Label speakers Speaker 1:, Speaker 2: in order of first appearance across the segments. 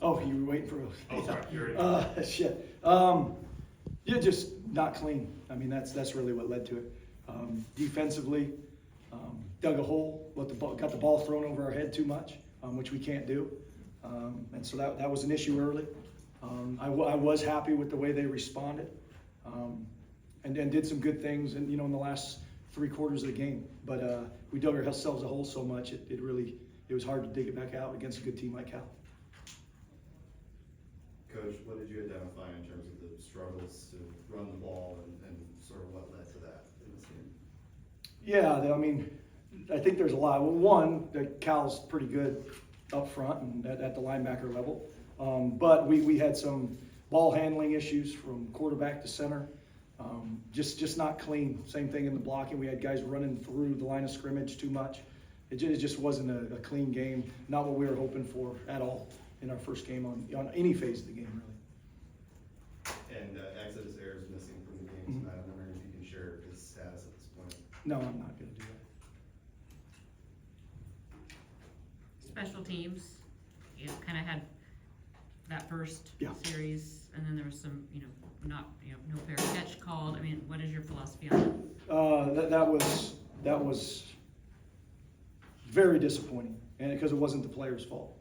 Speaker 1: Oh, you were waiting for a...
Speaker 2: Oh, sorry, you're ready.
Speaker 1: Shit. Yeah, just not clean. I mean, that's really what led to it. Defensively, dug a hole, got the ball thrown over our head too much, which we can't do. And so that was an issue early. I was happy with the way they responded, and did some good things, and in the last 3 quarters of the game. But we dug ourselves a hole so much it was hard to dig it back out against a good team like Cal.
Speaker 3: Coach, what did you identify in terms of the struggles to run the ball and sort of what led to that in this game?
Speaker 1: Yeah, I mean, I think there's a lot. Well, one, that Cal's pretty good up front and at the linebacker level. But we had some ball handling issues from quarterback to center. Just not clean. Same thing in the blocking. We had guys running through the line of scrimmage too much. It just wasn't a clean game. Not what we were hoping for at all in our first game on any phase of the game, really.
Speaker 3: And Exodus errors missing from the game tonight. I'm wondering if you can share his status at this point.
Speaker 1: No, I'm not going to do that.
Speaker 4: Special teams, kind of had that first
Speaker 1: Yeah.
Speaker 4: series, and then there was some, no fair catch called. I mean, what is your philosophy on that?
Speaker 1: That was very disappointing, and because it wasn't the players' fault.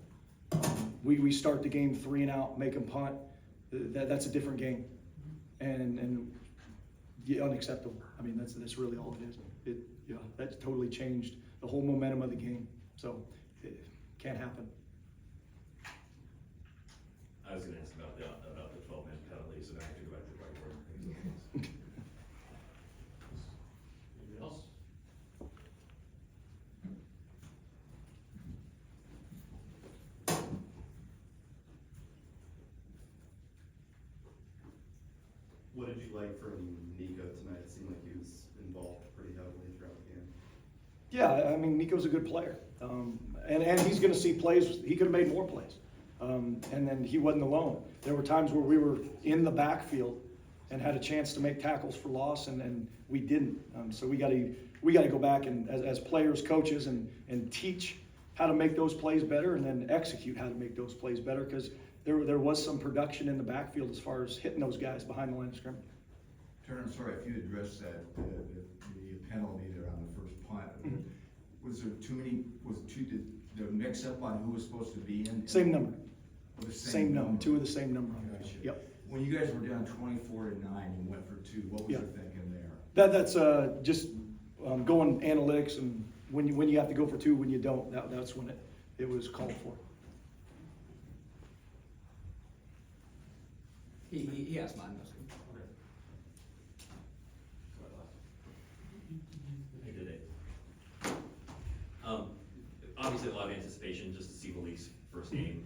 Speaker 1: We start the game 3 and out, make them punt. That's a different game, and yeah, unacceptable. I mean, that's really all it is. That totally changed the whole momentum of the game. So it can't happen.
Speaker 2: I was going to ask about the 12-man penalty, so now I have to go back to the whiteboard. Anything else?
Speaker 3: What did you like from Nico tonight? It seemed like he was involved pretty heavily throughout the game.
Speaker 1: Yeah, I mean, Nico's a good player, and he's going to see plays. He could have made more plays, and then he wasn't alone. There were times where we were in the backfield and had a chance to make tackles for loss, and we didn't. So we got to go back and as players, coaches, and teach how to make those plays better, and then execute how to make those plays better, because there was some production in the backfield as far as hitting those guys behind the line of scrimmage.
Speaker 5: Turner, I'm sorry if you addressed that the penalty there on the first punt. Was there did the mix up on who was supposed to be in?
Speaker 1: Same number.
Speaker 5: Oh, the
Speaker 1: Same number. 2 of the same number.
Speaker 5: Gotcha.
Speaker 1: Yep.
Speaker 5: When you guys were down 24-9 and went for 2, what was your thinking there?
Speaker 1: That's just going analytics, and when you have to go for 2, when you don't, that's when it was called for.
Speaker 6: He asked mine.
Speaker 2: Hey, today. Obviously, a lot of anticipation just to see Malik's first game.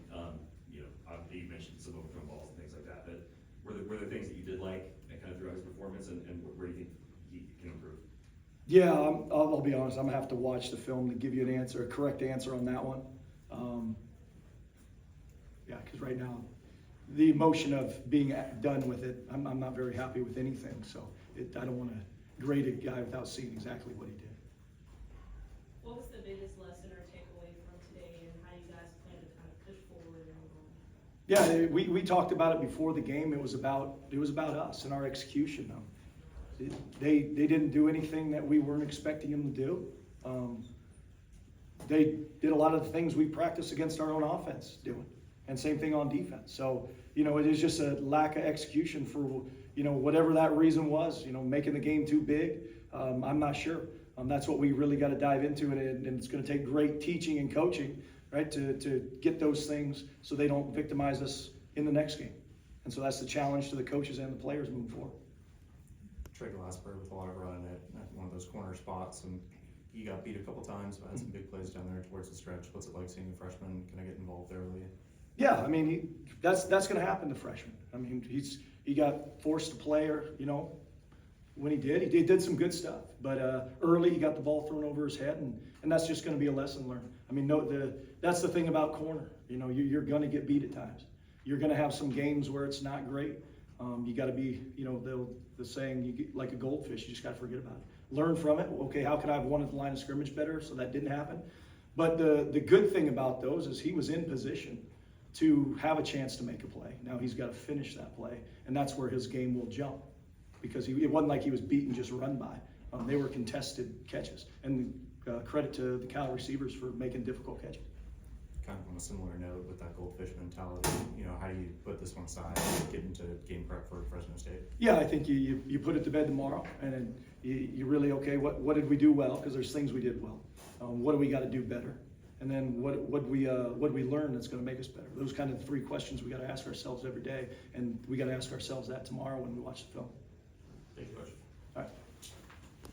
Speaker 2: Obviously you mentioned some overthrown balls and things like that. But were there things that you did like and kind of throughout his performance, and where do you think he can improve?
Speaker 1: Yeah, I'll be honest. I'm gonna have to watch the film to give you a correct answer on that one. Yeah, because right now, the emotion of being done with it, I'm not very happy with anything. So I don't want to grade a guy without seeing exactly what he did.
Speaker 7: What was the biggest lesson or takeaway from today, and how you guys plan to kind of push forward and move on?
Speaker 1: Yeah, we talked about it before the game. It was about us and our execution. They didn't do anything that we weren't expecting them to do. They did a lot of the things we practice against our own offense doing, and same thing on defense. So it is just a lack of execution for whatever that reason was. Making the game too big. I'm not sure. That's what we really got to dive into, and it's going to take great teaching and coaching, right, to get those things so they don't victimize us in the next game. And so that's the challenge to the coaches and the players moving forward.
Speaker 8: Trey Glassberg with a lot of run at one of those corner spots, and he got beat a couple times, but had some big plays down there towards the stretch. What's it like seeing a freshman kind of get involved early?
Speaker 1: Yeah, I mean, that's going to happen to freshmen. I mean, he got forced to play, when he did some good stuff. But early, he got the ball thrown over his head, and that's just going to be a lesson learned. I mean, that's the thing about corner. You're going to get beat at times. You're going to have some games where it's not great. You got to be, the saying, you get like a goldfish. You just got to forget about it. Learn from it. Okay, how could I have won at the line of scrimmage better so that didn't happen? But the good thing about those is he was in position to have a chance to make a play. Now he's got to finish that play, and that's where his game will jump, because it wasn't like he was beaten just run by. They were contested catches, and credit to the Cal receivers for making difficult catches.
Speaker 8: Kind of on a similar note with that goldfish mentality, how do you put this one aside, get into game prep for Fresno State?
Speaker 1: Yeah, I think you put it to bed tomorrow, and then you really, okay, what did we do well? Because there's things we did well. What do we got to do better? And then what we learn that's going to make us better? Those kind of 3 questions we got to ask ourselves every day, and we got to ask ourselves that tomorrow when we watch the film.
Speaker 2: Thank you, Coach.